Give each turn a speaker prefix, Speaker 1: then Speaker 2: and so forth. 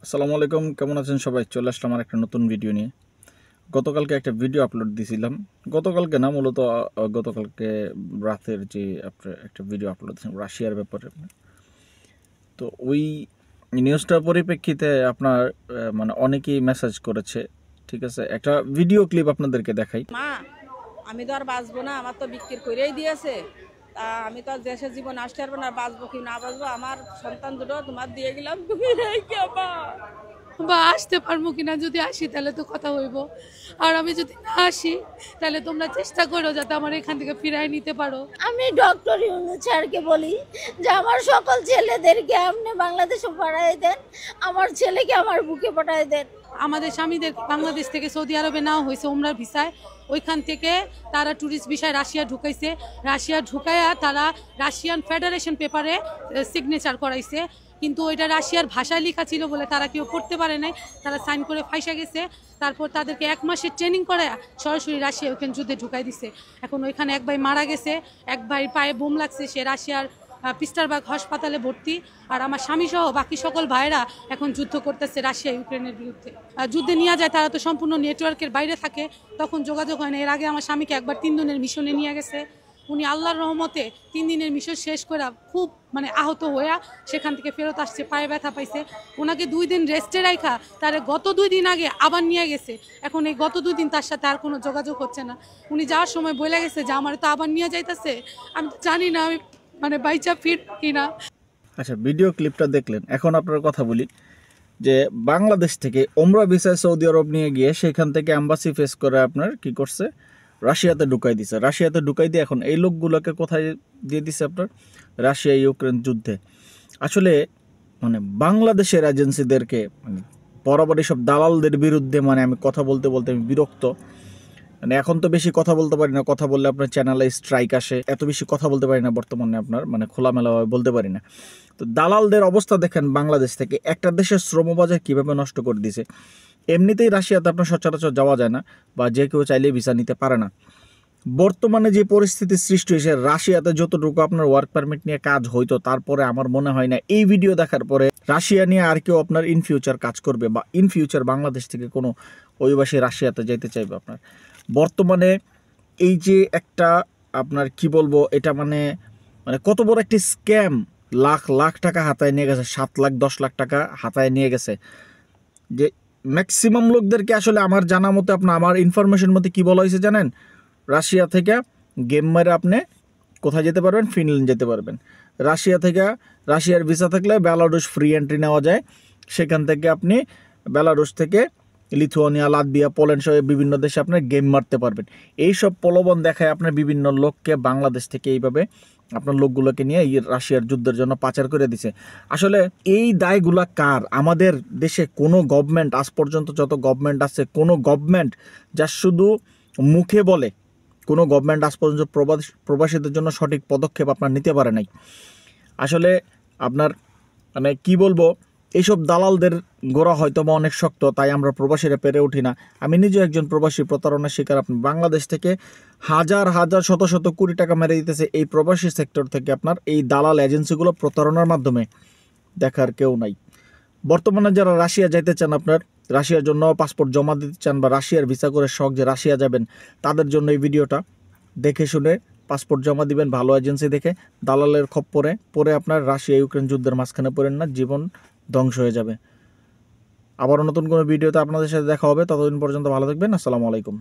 Speaker 1: আসসালামু আলাইকুম, কেমন আছেন সবাই? চলে আসলাম আমার একটা নতুন ভিডিও নিয়ে। গতকালকে একটা ভিডিও আপলোড দিয়েছিলাম, গতকালকে না মূলত গতকালকে রাতের যে আপনার একটা ভিডিও আপলোড দিয়েছিলাম রাশিয়ার ব্যাপারে। তো ওই নিউজটার পরিপ্রেক্ষিতে আপনার মানে অনেকেই মেসেজ করেছে, ঠিক আছে? একটা ভিডিও ক্লিপ আপনাদেরকে দেখাই।
Speaker 2: মা, আমি তো আর বাঁচবো না, আমার তো বিক্রি করেই দিয়েছে। তা আমি তো আর দেশের জীবন আসতে পারবো না, বাঁচবো কি না বাঁচবো, আমার সন্তান দুটো তোমার দিয়ে গেলাম, তুমি রেখে মা।
Speaker 3: বা আসতে পারবো কিনা, যদি আসি তাহলে তো কথা হইব। আর আমি যদি না আসি তাহলে তোমরা চেষ্টা করো যাতে আমার এখান থেকে ফিরাই নিতে পারো।
Speaker 4: আমি ডক্টর ইউনূস স্যারকে বলি যে আমার সকল ছেলেদেরকে আপনি বাংলাদেশে পাঠাই দেন, আমার ছেলেকে আমার বুকে পাঠাই দেন।
Speaker 3: আমাদের স্বামীদের বাংলাদেশ থেকে সৌদি আরবে নেওয়া হয়েছে উমরার ভিসায়, ওইখান থেকে তারা ট্যুরিস্ট ভিসায় রাশিয়া ঢুকাইছে। রাশিয়া ঢুকাইয়া তারা রাশিয়ান ফেডারেশন পেপারে সিগনেচার করাইছে, কিন্তু ওইটা রাশিয়ার ভাষায় লেখা ছিল বলে তারা কেউ পড়তে পারে নাই, তারা সাইন করে ফাইসা গেছে। তারপর তাদেরকে 1 মাসের ট্রেনিং করে সরাসরি রাশিয়া ওইখানে যুদ্ধে ঢুকাই দিছে। এখন ওইখানে এক ভাই মারা গেছে, এক ভাই পায়ে বোম লাগছে, সে রাশিয়ার পিস্টারবার্গ হাসপাতালে ভর্তি। আর আমার স্বামী সহ বাকি সকল ভাইরা এখন যুদ্ধ করতেছে রাশিয়া ইউক্রেনের বিরুদ্ধে। যুদ্ধে নিয়ে যায় তারা তো সম্পূর্ণ নেটওয়ার্কের বাইরে থাকে, তখন যোগাযোগ হয় না। এর আগে আমার স্বামীকে একবার 3 দিনের মিশনে নিয়ে গেছে, উনি আল্লাহর রহমতে 3 দিনের মিশন শেষ করে খুব আহত হইয়া সেখান থেকে ফেরত আসছে, পায়ে ব্যথা পাইছে। ওনাকে 2 দিন রেস্টে রাখা তার গত 2 দিন আগে আবার নিয়ে গেছে। এখন এই গত 2 দিন তার সাথে আর কোনো যোগাযোগ হচ্ছে না। উনি যাওয়ার সময় বলে গেছে যে আমার তো আবার নিয়ে যাইতেছে, আমি তো জানি না আমি বাইচা ফিট কিনা।
Speaker 1: আচ্ছা, ভিডিও ক্লিপটা দেখলেন, এখন আপনার কথা বলি যে বাংলাদেশ থেকে ওমরা ভিসায় সৌদি আরব নিয়ে গিয়ে সেখান থেকে অ্যাম্বাসি ফেস করে আপনার কি করছে, রাশিয়াতে ঢুকাই দিছে। রাশিয়াতে ঢুকাই দিয়ে এখন এই লোকগুলোকে কোথায় দিয়ে দিছে আপনার, রাশিয়া ইউক্রেন যুদ্ধে। আসলে মানে বাংলাদেশের এজেন্সিদেরকে মানে বরাবরই সব দালালদের বিরুদ্ধে আমি কথা বলতে বলতে আমি বিরক্ত। এখন তো বেশি কথা বলতে পারি না, কথা বললে আপনার চ্যানেলে স্ট্রাইক আসে, এত বেশি কথা বলতে পারি না বর্তমানে, আপনার খোলামেলাভাবে বলতে পারি না। তো দালালদের অবস্থা দেখেন, বাংলাদেশ থেকে একটা দেশের শ্রমবাজার কীভাবে নষ্ট করে দিছে। এমনিতেই রাশিয়াতে আপনার সচরাচর যাওয়া যায় না, বা যে কেউ চাইলে ভিসা নিতে পারে না। বর্তমানে যে পরিস্থিতির সৃষ্টি হয়েছে, রাশিয়াতে যতটুকু আপনার ওয়ার্ক পারমিট নিয়ে কাজ হইতো, তারপরে আমার মনে হয় না এই ভিডিও দেখার পরে রাশিয়া নিয়ে আর কেউ আপনার ইন ফিউচার কাজ করবে, বা ইন ফিউচার বাংলাদেশ থেকে কোনো অভিবাসী রাশিয়াতে যেতে চাইবে। আপনার বর্তমানে এই যে একটা আপনার কি বলবো, এটা মানে কত বড় একটি স্ক্যাম, লাখ লাখ টাকা হাতায় নিয়ে গেছে, 7 লাখ 10 লাখ টাকা হাতায় নিয়ে গেছে। যে ম্যাক্সিমাম লোকদেরকে আসলে আমার জানা মতে, আপনার আমার ইনফরমেশন মতে কি বলা হয়েছে জানেন, রাশিয়া থেকে গেম মেরে আপনি কোথায় যেতে পারবেন, ফিনল্যান্ড যেতে পারবেন। রাশিয়া থেকে, রাশিয়ার ভিসা থাকলে বেলারুশ ফ্রি এন্ট্রি নেওয়া যায়, সেখান থেকে আপনি বেলারুশ থেকে লিথুয়ানিয়া, লাতভিয়া, পোল্যান্ড সহ বিভিন্ন দেশে আপনার গেম মারতে পারবেন। এইসব প্রলোভন দেখায় আপনার বিভিন্ন লোককে বাংলাদেশ থেকে এইভাবে আপনার লোকগুলোকে নিয়ে এই রাশিয়ার যুদ্ধের জন্য পাচার করে দিছে। আসলে এই দায়গুলা কার? আমাদের দেশে কোনো গভর্নমেন্ট, আজ পর্যন্ত যত গভর্নমেন্ট আছে, কোনো গভর্নমেন্ট যা শুধু মুখে বলে, কোনো গভর্নমেন্ট আজ পর্যন্ত প্রবাসীদের জন্য সঠিক পদক্ষেপ আপনার নিতে পারে নাই। আসলে আপনার কি বলবো, এইসব দালালদের গোড়া হয়তো বা অনেক শক্ত, তাই আমরা প্রবাসীরা পেরে উঠি না। আমি নিজেও একজন প্রবাসী, প্রতারণার শিকার। আপনি বাংলাদেশ থেকে হাজার হাজার শত শত কোটি টাকা মেরে দিতেছে এই প্রবাসী সেক্টর থেকে আপনার এই দালাল এজেন্সিগুলো প্রতারণার মাধ্যমে, দেখার কেউ নাই। বর্তমানে যারা রাশিয়া যাইতে চান, আপনার রাশিয়ার জন্য পাসপোর্ট জমা দিতে চান, বা রাশিয়ার ভিসা করে শখ যে রাশিয়া যাবেন, তাদের জন্য এই ভিডিওটা দেখে শুনে পাসপোর্ট জমা দিবেন ভালো এজেন্সি দেখে। দালালের খপ্পরে পরে আপনার রাশিয়া ইউক্রেন যুদ্ধের মাঝখানে পড়েন না, জীবন ধ্বংস হয়ে যাবে। আবারও নতুন কোনো ভিডিওতে আপনাদের সাথে দেখা হবে, ততদিন পর্যন্ত ভালো থাকবেন। আসসালামু আলাইকুম।